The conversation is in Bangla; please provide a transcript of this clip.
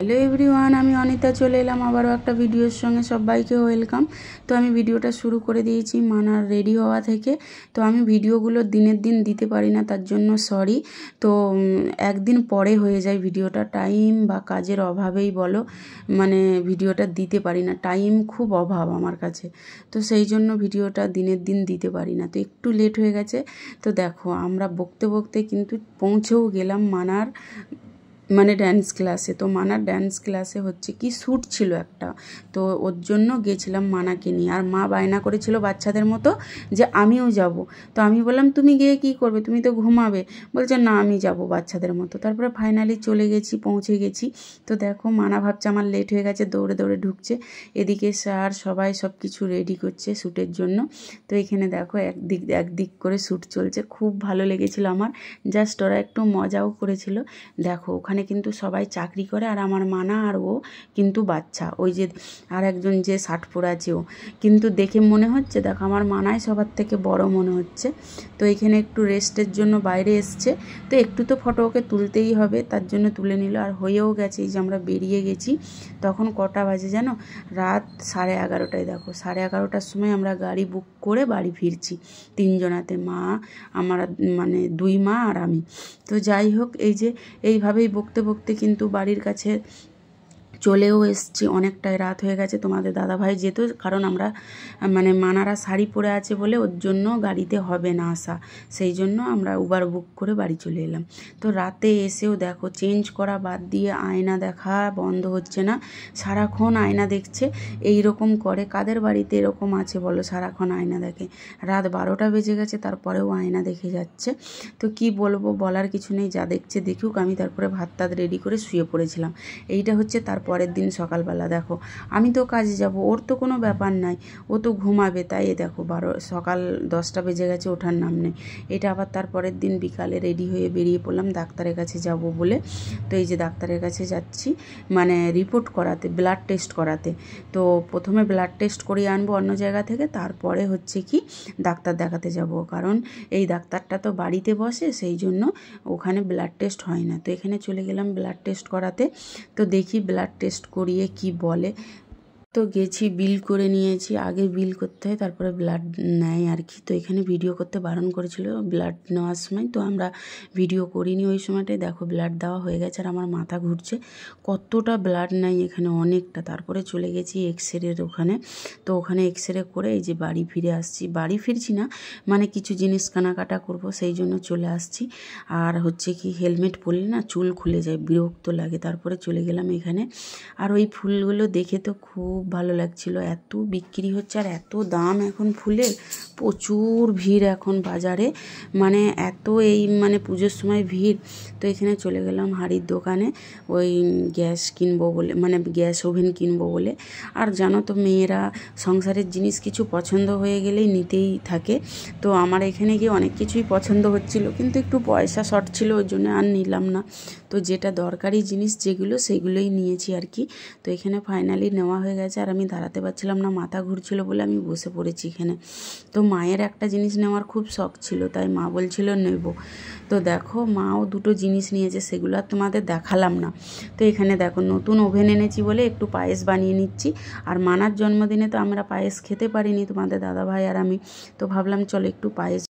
হ্যালো এভরিওয়ান, আমি অনিতা চলে এলাম আবারও একটা ভিডিওর সঙ্গে। সবাইকে ওয়েলকাম। তো আমি ভিডিওটা শুরু করে দিয়েছি মানার রেডি হওয়া থেকে। তো আমি ভিডিওগুলো দিনের দিন দিতে পারি না, তার জন্য সরি। তো একদিন পরে হয়ে যায় ভিডিওটা, টাইম বা কাজের অভাবেই বলো, মানে ভিডিওটা দিতে পারি না, টাইম খুব অভাব আমার কাছে। তো সেই জন্য ভিডিওটা দিনের দিন দিতে পারি না, তো একটু লেট হয়ে গেছে। তো দেখো আমরা বকতে বকতে কিন্তু পৌঁছেও গেলাম মানার মানে ড্যান্স ক্লাসে। তো মানার ড্যান্স ক্লাসে হচ্ছে কি শ্যুট ছিল একটা, তো ওর জন্য গেছিলাম মানাকে নিয়ে। আর মা বায়না করেছিল বাচ্চাদের মতো যে আমিও যাব। তো আমি বললাম তুমি গিয়ে কি করবে, তুমি তো ঘুমাবে। বলছে না আমি যাব বাচ্চাদের মতো। তারপরে ফাইনালি চলে গেছি, পৌঁছে গেছি। তো দেখো মানা ভাবছে আমার লেট হয়ে গেছে, দৌড়ে দৌড়ে ঢুকছে। এদিকে স্যার সবাই সব কিছু রেডি করছে শ্যুটের জন্য। তো এখানে দেখো একদিক করে শ্যুট চলছে, খুব ভালো লেগেছিল আমার। জাস্ট ওরা একটু মজাও করেছিল। দেখো ওখানে কিন্তু সবাই চাকরি করে, আর আমার মানা আর ও কিন্তু বাচ্চা। ওই যে আর একজন যে শার্ট পরে আছে ও কিন্তু দেখে মনে হচ্ছে, দেখো আমার মানায় সবার থেকে বড় মনে হচ্ছে। তো এখানে একটু রেস্টের জন্য বাইরে এসছে, তো একটু তো ফটো ওকে তুলতেই হবে, তার জন্য তুলে নিল। আর হয়েও গেছে, এই যে আমরা বেরিয়ে গেছি। তখন কটা বাজে জানো, রাত 11:30টায়। দেখো 11:30টার সময় আমরা গাড়ি বুক করে বাড়ি ফিরছি তিনজনাতে, মা আমার মানে 2 মা আর আমি। তো যাই হোক, এই যে এইভাবেই বকতে বকতে কিন্তু বাড়ির কাছে চলেও এসছি। অনেকটাই রাত হয়ে গেছে। তোমাদের দাদাভাই যেত, কারণ আমরা মানে মানারা শাড়ি পরে আছে বলে ওর জন্য গাড়িতে হবে না আসা, সেই জন্য আমরা উবার বুক করে বাড়ি চলে এলাম। তো রাতে এসেও দেখো চেঞ্জ করা বাদ দিয়ে আয়না দেখা বন্ধ হচ্ছে না, সারাক্ষণ আয়না দেখছে। এই রকম করে কাদের বাড়িতে এরকম আছে বলো, সারাক্ষণ আয়না দেখে। রাত 12টা বেজে গেছে, তারপরেও আয়না দেখে যাচ্ছে। তো কি বলবো, বলার কিছু নেই, যা দেখছে দেখুক। আমি তারপরে ভাত টাত রেডি করে শুয়ে পড়েছিলাম। এইটা হচ্ছে পরের দিন সকালবেলা। দেখো আমি তো কাজে যাব, ওর তো কোনো ব্যাপার নাই, ও তো ঘুমাবে। তাই দেখো সকাল 10টা বেজে গেছে, ওঠার নাম নেই। এটা আবার তারপরের দিন বিকালে রেডি হয়ে বেরিয়ে পড়লাম ডাক্তারের কাছে যাব বলে। তো এই যে ডাক্তারের কাছে যাচ্ছি, মানে রিপোর্ট করাতে, ব্লাড টেস্ট করাতে। তো প্রথমে ব্লাড টেস্ট করিয়ে আনবো অন্য জায়গা থেকে, তারপরে হচ্ছে কি ডাক্তার দেখাতে যাব। কারণ এই ডাক্তারটা তো বাড়িতে বসে, সেই জন্য ওখানে ব্লাড টেস্ট হয় না। তো এখানে চলে গেলাম ব্লাড টেস্ট করাতে। তো দেখি ব্লাড টেস্ট করিয়ে কি বলে। তো গেছি, বিল করে নিয়েছি। আগে বিল করতে হয়, তারপরে ব্লাড নেয় আর কি। তো এখানে ভিডিও করতে বারণ করেছিল ব্লাড নেওয়ার সময়, তো আমরা ভিডিও করিনি ওই সময়টায়। দেখো ব্লাড দেওয়া হয়ে গেছে, আর আমার মাথা ঘুরছে, কতটা ব্লাড নেয় এখানে, অনেকটা। তারপরে চলে গেছি এক্সরের ওখানে। তো ওখানে এক্সরে করে এই যে বাড়ি ফিরে আসছি। বাড়ি ফিরছি না, মানে কিছু জিনিস কেনাকাটা করব, সেই জন্য চলে আসছি। আর হচ্ছে কি হেলমেট পরলে না চুল খুলে যায়, বিরক্ত লাগে। তারপরে চলে গেলাম এখানে। আর ওই ফুলগুলো দেখে তো খুব ভালো লাগছিল, এত বিক্রি হচ্ছে আর এত দাম এখন ফুলের, প্রচুর ভিড় এখন বাজারে, মানে এত এই মানে পুজোর সময় ভিড়। তো এখানে চলে গেলাম হাড়ির দোকানে, ওই গ্যাস কিনবো বলে, মানে গ্যাস ওভেন কিনবো বলে। আর জানো তো মেয়েরা সংসারের জিনিস কিছু পছন্দ হয়ে গেলেই নিতেই থাকে। তো আমার এখানে গিয়ে অনেক কিছুই পছন্দ হচ্ছিল, কিন্তু একটু পয়সা শর্ট ছিল, ওই জন্য আর নিলাম না। তো যেটা দরকারি জিনিস যেগুলো, সেগুলোই নিয়েছি আর কি। তো এখানে ফাইনালি নেওয়া হয়ে গেছে, আর আমি দাঁড়াতে পারছিলাম না, মাথা ঘুরছিল বলে আমি বসে পড়েছি এখানে। তো মায়ের একটা জিনিস নেওয়ার খুব শখ ছিল, তাই মা বলছিল নেব। তো দেখো মাও দুটো জিনিস নিয়েছে, সেগুলো আর তোমাদের দেখালাম না। তো এখানে দেখো নতুন ওভেন এনেছি বলে একটু পায়েস বানিয়ে নিচ্ছি। আর মানার জন্মদিনে তো আমরা পায়েস খেতে পারিনি, তোমাদের দাদাভাই আর আমি। তো ভাবলাম চলো একটু পায়েস